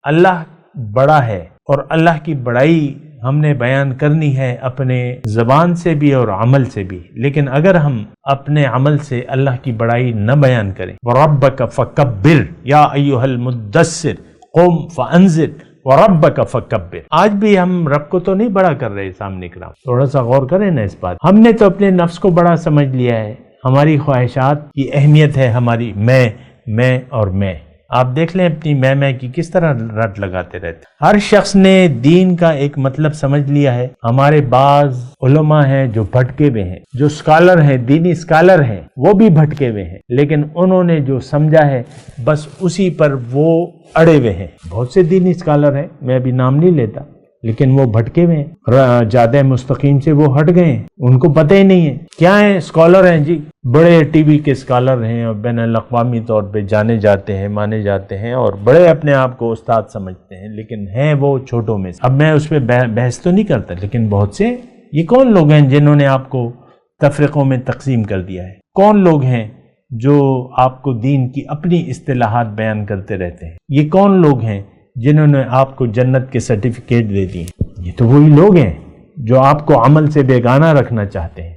اللہ بڑا ہے اور اللہ کی بڑائی ہم نے بیان کرنی ہے اپنے زبان سے بھی اور عمل سے بھی، لیکن اگر ہم اپنے عمل سے اللہ کی بڑائی نہ بیان کریں، وَرَبَّكَ فَكَبِّرْ یا ایھا المدثر قم فانذر وَرَبَّكَ فَكَبِّرْ، آج بھی ہم رب کو تو نہیں بڑا کر رہے سامنے کرام، تھوڑا سا غور کریں نا اس بات۔ ہم نے تو اپنے نفس کو بڑا سمجھ لیا ہے، ہماری خواہشات کی اہمیت ہے ہماری میں اور میں۔ آپ دیکھ لیں اپنی میں کی کس طرح رٹ لگاتے رہتے۔ ہر شخص نے دین کا ایک مطلب سمجھ لیا ہے۔ ہمارے بعض علماء ہیں جو بھٹکے ہوئے ہیں، جو اسکالر ہیں، دینی اسکالر ہیں، وہ بھی بھٹکے ہوئے ہیں، لیکن انہوں نے جو سمجھا ہے بس اسی پر وہ اڑے ہوئے ہیں۔ بہت سے دینی اسکالر ہیں، میں ابھی نام نہیں لیتا، لیکن وہ بھٹکے ہوئے ہیں، جادہ مستقیم سے وہ ہٹ گئے ہیں، ان کو پتہ ہی نہیں ہے کیا ہے۔ اسکالر ہیں جی، بڑے ٹی وی کے اسکالر ہیں اور بین الاقوامی طور پہ جانے جاتے ہیں، مانے جاتے ہیں اور بڑے اپنے آپ کو استاد سمجھتے ہیں، لیکن ہیں وہ چھوٹوں میں سے۔ اب میں اس پہ بحث تو نہیں کرتا، لیکن بہت سے یہ کون لوگ ہیں جنہوں نے آپ کو تفریقوں میں تقسیم کر دیا ہے؟ کون لوگ ہیں جو آپ کو دین کی اپنی اصطلاحات بیان کرتے رہتے ہیں؟ یہ کون لوگ ہیں جنہوں نے آپ کو جنت کے سرٹیفکیٹ دے دی؟ یہ تو وہی لوگ ہیں جو آپ کو عمل سے بیگانہ رکھنا چاہتے ہیں۔